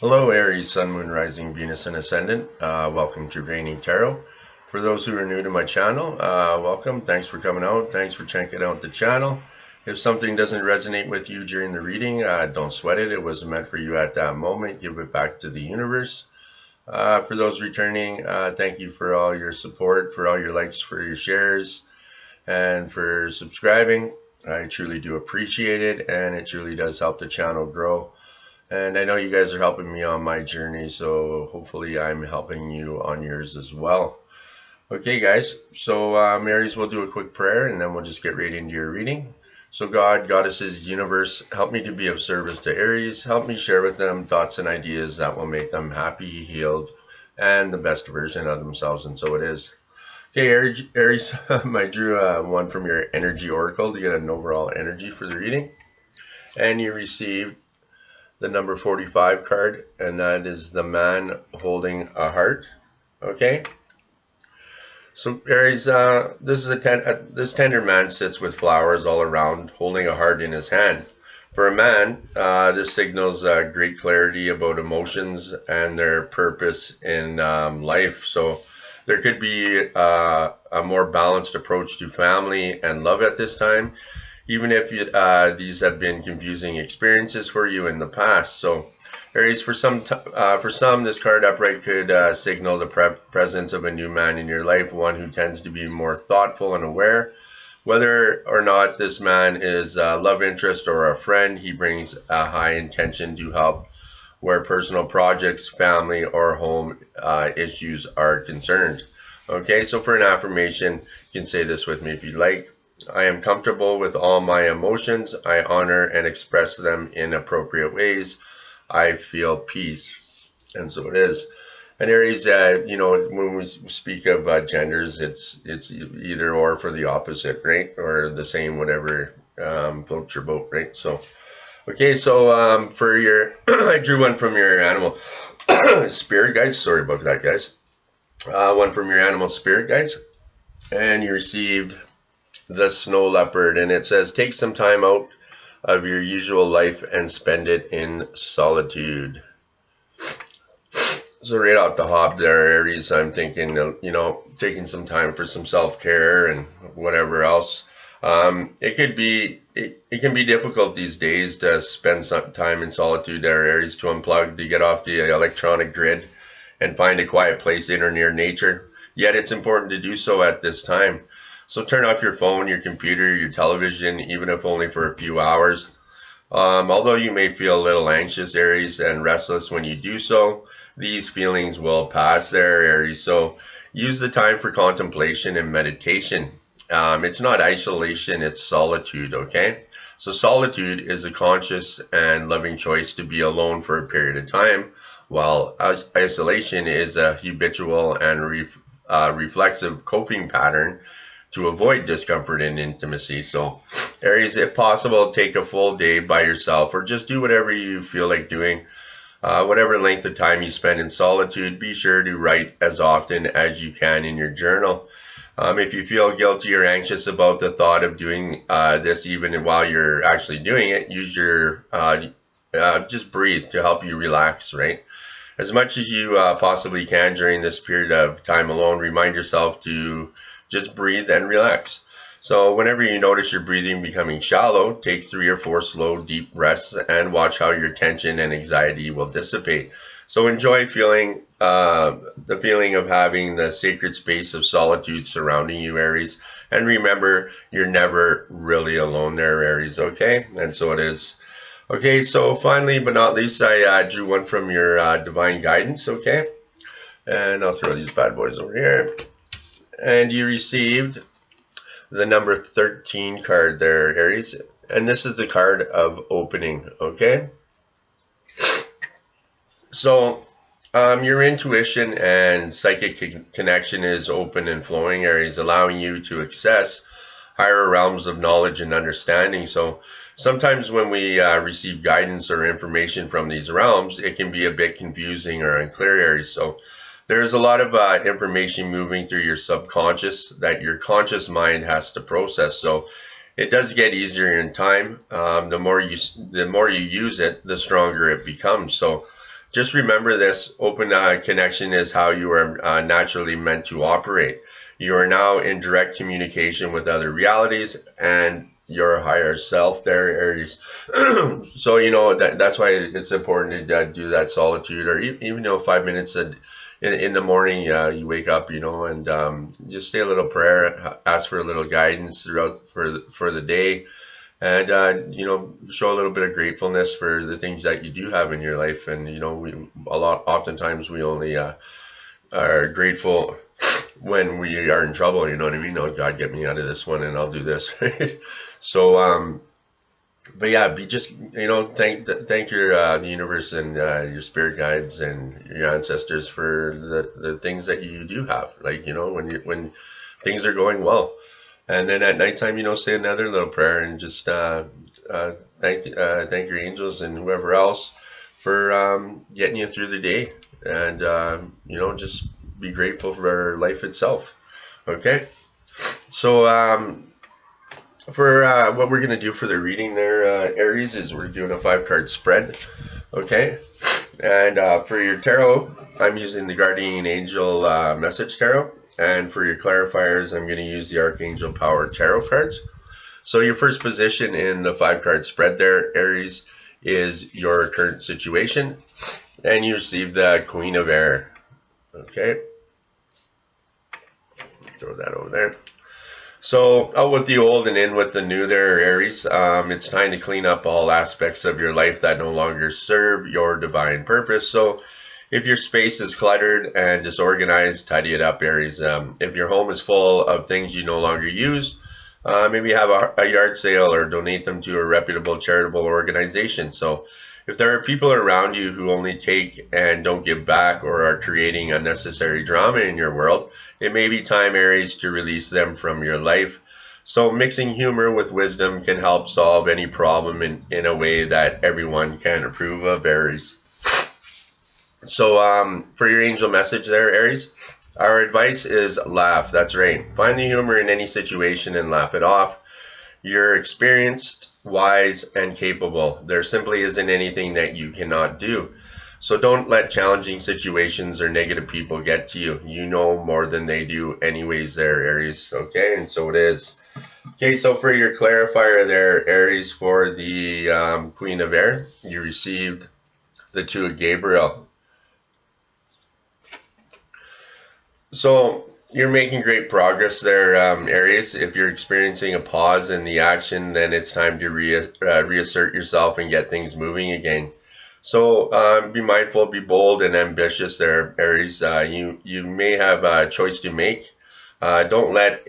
Hello, Aries, Sun, Moon, Rising, Venus, and Ascendant. Welcome to Reigning Tarot. For those who are new to my channel, welcome. Thanks for coming out. Thanks for checking out the channel. If something doesn't resonate with you during the reading, don't sweat it. It wasn't meant for you at that moment. Give it back to the universe. For those returning, thank you for all your support, for all your likes, for your shares, and for subscribing. I truly do appreciate it, and it truly does help the channel grow. And I know you guys are helping me on my journey, so hopefully I'm helping you on yours as well. Okay, guys, so Aries, will do a quick prayer and then we'll just get right into your reading. So God, goddesses, universe, help me to be of service to Aries. Help me share with them thoughts and ideas that will make them happy, healed, and the best version of themselves, and so it is. Okay, Aries, I drew one from your energy oracle to get an overall energy for the reading. And you received the number 45 card, and that is the man holding a heart. Okay, so Aries, this tender man sits with flowers all around, holding a heart in his hand. For a man, this signals great clarity about emotions and their purpose in life. So there could be a more balanced approach to family and love at this time, even if these have been confusing experiences for you in the past. So Aries, for some, this card upright could signal the presence of a new man in your life, one who tends to be more thoughtful and aware. Whether or not this man is a love interest or a friend, he brings a high intention to help where personal projects, family, or home issues are concerned. Okay, so for an affirmation, you can say this with me if you'd like. I am comfortable with all my emotions. I honor and express them in appropriate ways. I feel peace. And so it is. And Aries, when we speak of genders, it's either or for the opposite, right? Or the same, whatever floats your boat, right? So, okay, so for your, I drew one from your animal spirit guides. Sorry about that, guys. One from your animal spirit guides. And you received the snow leopard, and it says, take some time out of your usual life and spend it in solitude. So right off the hop there, Aries, I'm thinking, taking some time for some self-care and whatever else. It can be difficult these days to spend some time in solitude there, Aries, to unplug, to get off the electronic grid and find a quiet place in or near nature. Yet it's important to do so at this time. So turn off your phone, your computer, your television, even if only for a few hours. Although you may feel a little anxious, Aries, and restless when you do so, these feelings will pass there, Aries. So use the time for contemplation and meditation. It's not isolation, it's solitude, okay? So solitude is a conscious and loving choice to be alone for a period of time, while isolation is a habitual and reflexive coping pattern to avoid discomfort and intimacy. So Aries, if possible, take a full day by yourself or just do whatever you feel like doing. Whatever length of time you spend in solitude, be sure to write as often as you can in your journal. If you feel guilty or anxious about the thought of doing this, even while you're actually doing it, use your just breathe to help you relax, right? As much as you possibly can during this period of time alone, remind yourself to just breathe and relax. So whenever you notice your breathing becoming shallow, take 3 or 4 slow, deep breaths and watch how your tension and anxiety will dissipate. So enjoy feeling the feeling of having the sacred space of solitude surrounding you, Aries. And remember, you're never really alone there, Aries, okay? And so it is. Okay, so finally, but not least, I drew one from your divine guidance, okay? And I'll throw these bad boys over here. And you received the number 13 card there, Aries. And this is the card of opening, okay? So your intuition and psychic connection is open and flowing, Aries, allowing you to access higher realms of knowledge and understanding. So sometimes when we receive guidance or information from these realms, it can be a bit confusing or unclear, Aries. So there's a lot of information moving through your subconscious that your conscious mind has to process. So it does get easier in time. The more you use it, the stronger it becomes. So just remember this: open connection is how you are naturally meant to operate. You are now in direct communication with other realities and your higher self there, Aries. So, that's why it's important to do that solitude, or even 5 minutes in the morning. You wake up, and just say a little prayer, ask for a little guidance throughout for the day, and show a little bit of gratefulness for the things that you do have in your life. And oftentimes we only are grateful when we are in trouble. You know what I mean? Oh, God, get me out of this one, and I'll do this. Right? So but yeah, thank your the universe and your spirit guides and your ancestors for the things that you do have, like when things are going well. And then at nighttime, say another little prayer, and just thank your angels and whoever else for getting you through the day. And just be grateful for life itself. Okay, so for what we're going to do for the reading there, Aries, is we're doing a 5-card spread. Okay, and for your tarot, I'm using the Guardian Angel Message Tarot. And for your clarifiers, I'm going to use the Archangel Power Tarot cards. So your first position in the 5-card spread there, Aries, is your current situation. And you receive the Queen of Air. Okay. Throw that over there. So out with the old and in with the new there, Aries. It's time to clean up all aspects of your life that no longer serve your divine purpose. So if your space is cluttered and disorganized, tidy it up, Aries. If your home is full of things you no longer use, maybe have a yard sale or donate them to a reputable charitable organization. So if there are people around you who only take and don't give back, or are creating unnecessary drama in your world, it may be time, Aries, to release them from your life. So mixing humor with wisdom can help solve any problem in a way that everyone can approve of, Aries. So for your angel message there, Aries, our advice is laugh. That's right. Find the humor in any situation and laugh it off. You're experienced, wise, and capable. There simply isn't anything that you cannot do. So don't let challenging situations or negative people get to you. You know more than they do anyways there, Aries. Okay, and so it is. Okay, so for your clarifier there, Aries, for the Queen of Air, you received the 2 of Gabriel. So you're making great progress there, Aries. If you're experiencing a pause in the action, then it's time to reassert yourself and get things moving again. So be mindful, be bold and ambitious there, Aries. You may have a choice to make. Don't let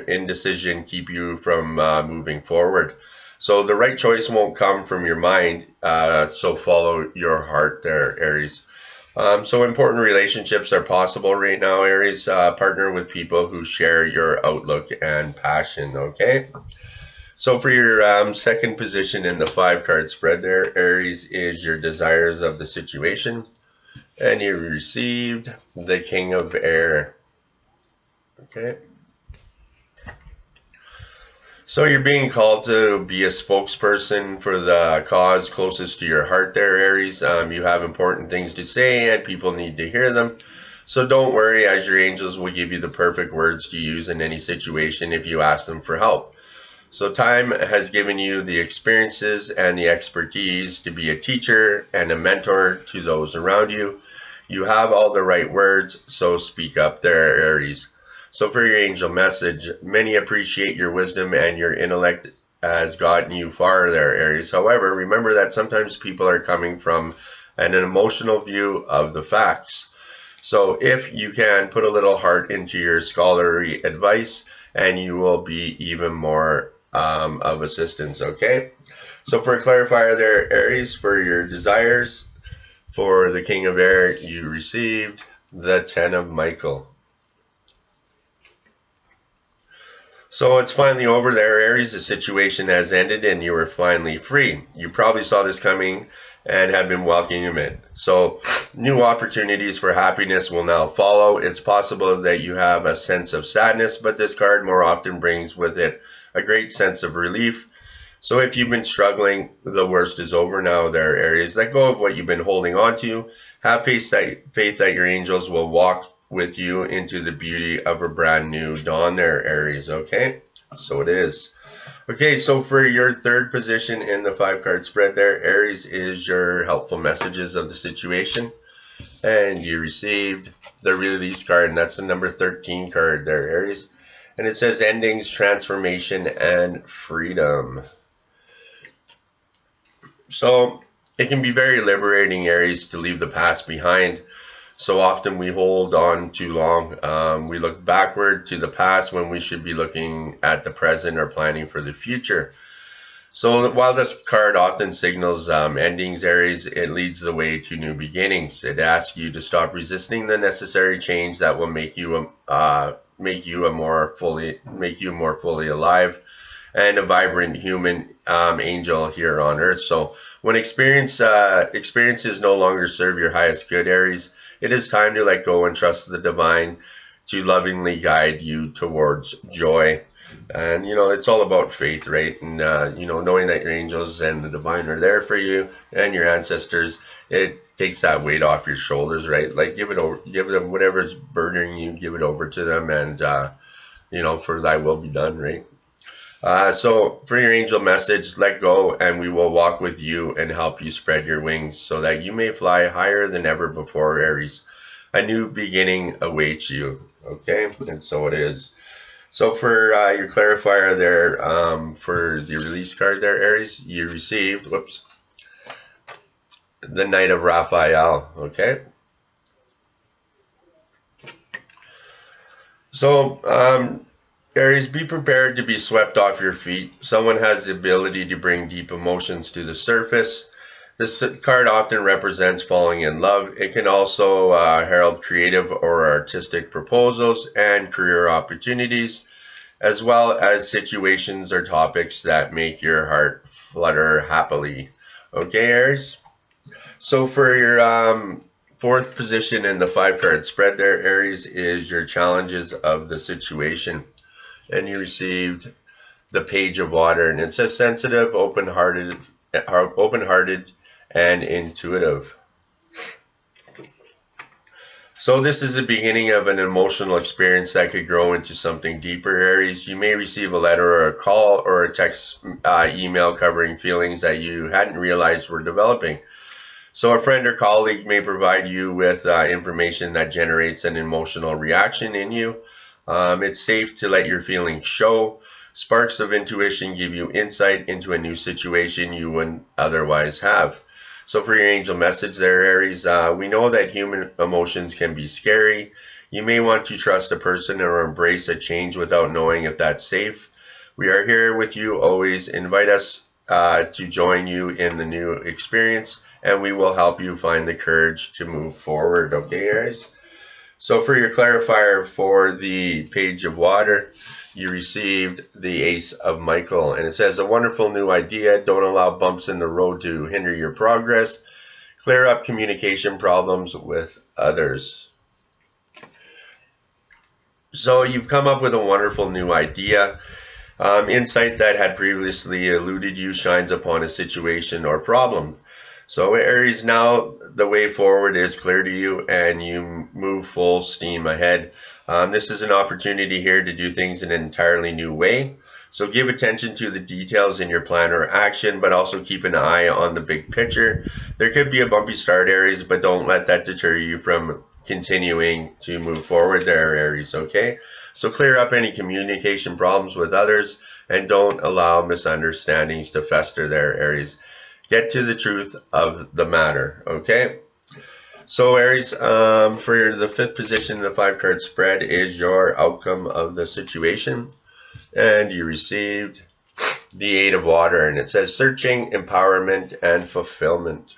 indecision keep you from moving forward. So the right choice won't come from your mind, so follow your heart there, Aries. So important relationships are possible right now, Aries. Partner with people who share your outlook and passion, okay? So for your second position in the 5-card spread there, Aries, is your desires of the situation. And you received the King of Air, okay? So you're being called to be a spokesperson for the cause closest to your heart there, Aries. You have important things to say and people need to hear them. So don't worry, as your angels will give you the perfect words to use in any situation if you ask them for help. So time has given you the experiences and the expertise to be a teacher and a mentor to those around you. You have all the right words, so speak up there, Aries. So for your angel message, many appreciate your wisdom and your intellect has gotten you far there, Aries. However, remember that sometimes people are coming from an emotional view of the facts. So if you can put a little heart into your scholarly advice, and you will be even more of assistance, okay? So for a clarifier there, Aries, for your desires, for the King of Air, you received the 10 of Michael. So it's finally over there, Aries. The situation has ended and you are finally free. You probably saw this coming and have been welcoming it. So new opportunities for happiness will now follow. It's possible that you have a sense of sadness, but this card more often brings with it a great sense of relief. So if you've been struggling, the worst is over now there, Aries. Let go of what you've been holding on to. Have faith that your angels will walk with you into the beauty of a brand new dawn there, Aries, okay? So it is. Okay, so for your third position in the 5-card spread there, Aries, is your helpful messages of the situation. And you received the release card, and that's the number 13 card there, Aries. And it says endings, transformation, and freedom. So it can be very liberating, Aries, to leave the past behind. So often we hold on too long. We look backward to the past when we should be looking at the present or planning for the future. So while this card often signals endings, Aries, it leads the way to new beginnings. It asks you to stop resisting the necessary change that will make you more fully alive and a vibrant human angel here on Earth. So when experiences no longer serve your highest good, Aries, it is time to let go and trust the divine to lovingly guide you towards joy. And, it's all about faith, right? And, knowing that your angels and the divine are there for you and your ancestors, it takes that weight off your shoulders, right? Like give them whatever's burdening you, give it over to them, and, for thy will be done, right? So for your angel message, let go and we will walk with you and help you spread your wings so that you may fly higher than ever before, Aries. A new beginning awaits you, okay? And so it is. So for your clarifier there, for the release card there, Aries, you received, the Knight of Raphael, okay? So, Aries, be prepared to be swept off your feet. Someone has the ability to bring deep emotions to the surface. This card often represents falling in love. It can also herald creative or artistic proposals and career opportunities, as well as situations or topics that make your heart flutter happily. Okay, Aries? So for your fourth position in the 5-card spread there, Aries, is your challenges of the situation. And you received the Page of Water, and it says sensitive, open-hearted, and intuitive. So this is the beginning of an emotional experience that could grow into something deeper, Aries. You may receive a letter or a call or a text email covering feelings that you hadn't realized were developing. So a friend or colleague may provide you with information that generates an emotional reaction in you. It's safe to let your feelings show. Sparks of intuition give you insight into a new situation you wouldn't otherwise have. So for your angel message there, Aries, we know that human emotions can be scary. You may want to trust a person or embrace a change without knowing if that's safe. We are here with you always. Invite us to join you in the new experience, and we will help you find the courage to move forward. Okay, Aries? So for your clarifier for the Page of Water, you received the Ace of Michael, and it says a wonderful new idea. Don't allow bumps in the road to hinder your progress. Clear up communication problems with others. So you've come up with a wonderful new idea. Insight that had previously eluded you shines upon a situation or problem. So Aries, now the way forward is clear to you and you move full steam ahead. This is an opportunity here to do things in an entirely new way. So give attention to the details in your plan or action, but also keep an eye on the big picture. There could be a bumpy start, Aries, but don't let that deter you from continuing to move forward there, Aries, okay? So clear up any communication problems with others and don't allow misunderstandings to fester there, Aries. Get to the truth of the matter, okay? So Aries, for the fifth position in the 5-card spread is your outcome of the situation. And you received the 8 of Water, and it says searching, empowerment, and fulfillment.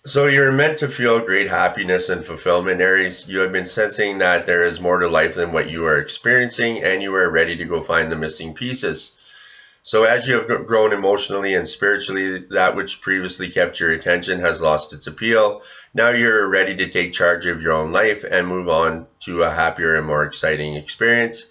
So you're meant to feel great happiness and fulfillment, Aries. You have been sensing that there is more to life than what you are experiencing, and you are ready to go find the missing pieces. So as you have grown emotionally and spiritually, that which previously kept your attention has lost its appeal. Now you're ready to take charge of your own life and move on to a happier and more exciting experience.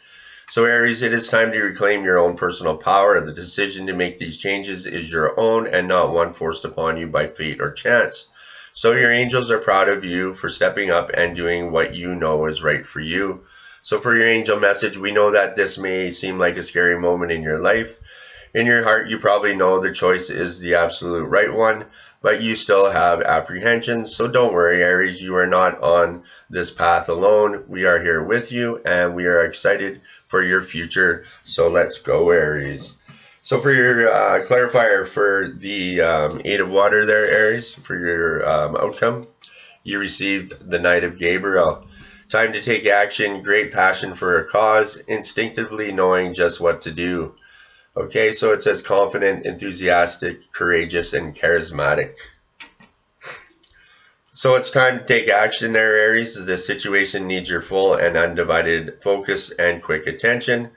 So Aries, it is time to reclaim your own personal power. The decision to make these changes is your own and not one forced upon you by fate or chance. So your angels are proud of you for stepping up and doing what you know is right for you. So for your angel message, we know that this may seem like a scary moment in your life. In your heart, you probably know the choice is the absolute right one, but you still have apprehensions. So don't worry, Aries, you are not on this path alone. We are here with you and we are excited for your future. So let's go, Aries. So for your clarifier for the 8 of water there, Aries, for your outcome, you received the Knight of Gabriel. Time to take action, great passion for a cause, instinctively knowing just what to do. Okay, so it says confident, enthusiastic, courageous, and charismatic. So it's time to take action there, Aries. This situation needs your full and undivided focus and quick attention.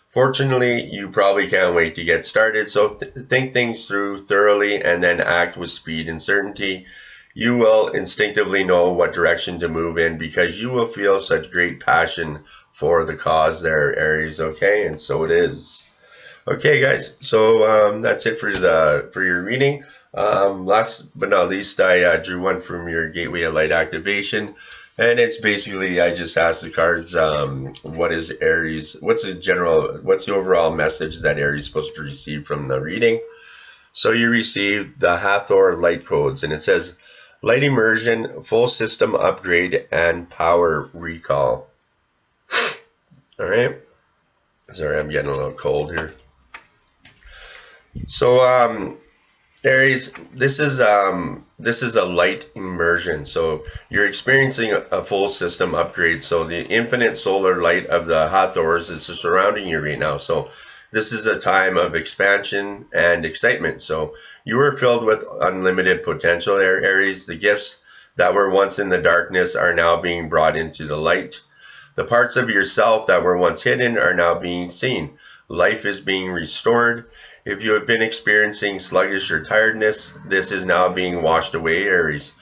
Fortunately, you probably can't wait to get started, so think things through thoroughly and then act with speed and certainty. You will instinctively know what direction to move in because you will feel such great passion for the cause there, Aries, okay? And so it is. Okay, guys, so that's it for your reading. Last but not least, I drew one from your Gateway of Light activation, and it's basically I just asked the cards, what is Aries? What's the overall message that Aries is supposed to receive from the reading? So you received the Hathor light codes, and it says light immersion, full system upgrade, and power recall. All right. Sorry, I'm getting a little cold here. So Aries, this is a light immersion. So you're experiencing a full system upgrade. So the infinite solar light of the Hathors is surrounding you right now. So this is a time of expansion and excitement. So you are filled with unlimited potential there, Aries. The gifts that were once in the darkness are now being brought into the light. The parts of yourself that were once hidden are now being seen. Life is being restored. If you have been experiencing sluggish or tiredness, this is now being washed away, Aries.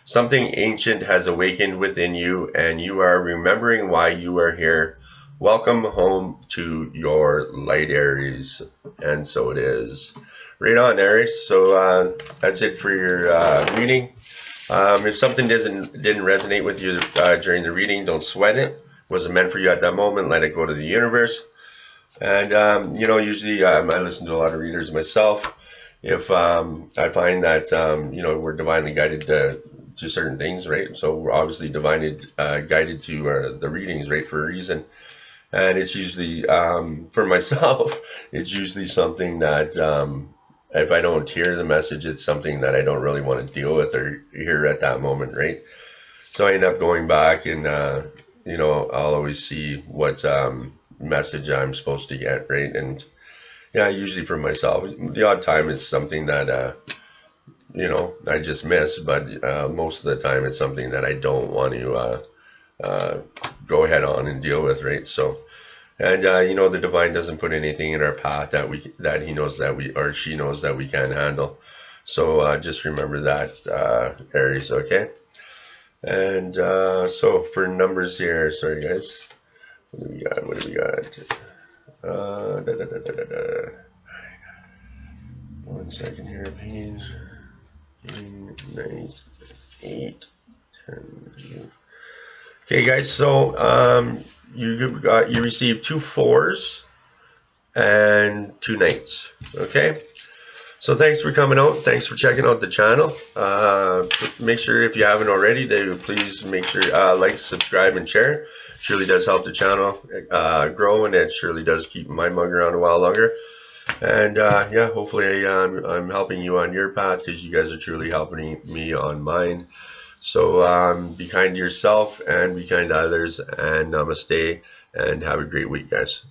Something ancient has awakened within you, and you are remembering why you are here. Welcome home to your light, Aries. And so it is. Right on, Aries. So that's it for your reading. If something didn't resonate with you during the reading, don't sweat it. Wasn't meant for you at that moment. Let it go to the universe. And, usually I listen to a lot of readers myself. If I find that, we're divinely guided to certain things, right? So we're obviously divinely guided to the readings, right, for a reason. And it's usually, for myself, it's usually something that if I don't hear the message, it's something that I don't really want to deal with or hear at that moment, right? So I end up going back and, I'll always see what message I'm supposed to get, right? And yeah, usually for myself, the odd time it's something that I just miss, but most of the time it's something that I don't want to go head on and deal with, right? So, and the divine doesn't put anything in our path that he knows that we, or she knows that we can't handle. So just remember that, Aries, okay? And so for numbers here, sorry guys. What do we got? One second here, page 9, 8, 10. Okay, guys. So you received 2 4s and 2 knights. Okay. So thanks for coming out. Thanks for checking out the channel. Make sure if you haven't already, please make sure like, subscribe, and share. It surely does help the channel grow, and it surely does keep my mug around a while longer. And yeah, hopefully I'm helping you on your path because you guys are truly helping me on mine. So be kind to yourself and be kind to others. And namaste, and have a great week, guys.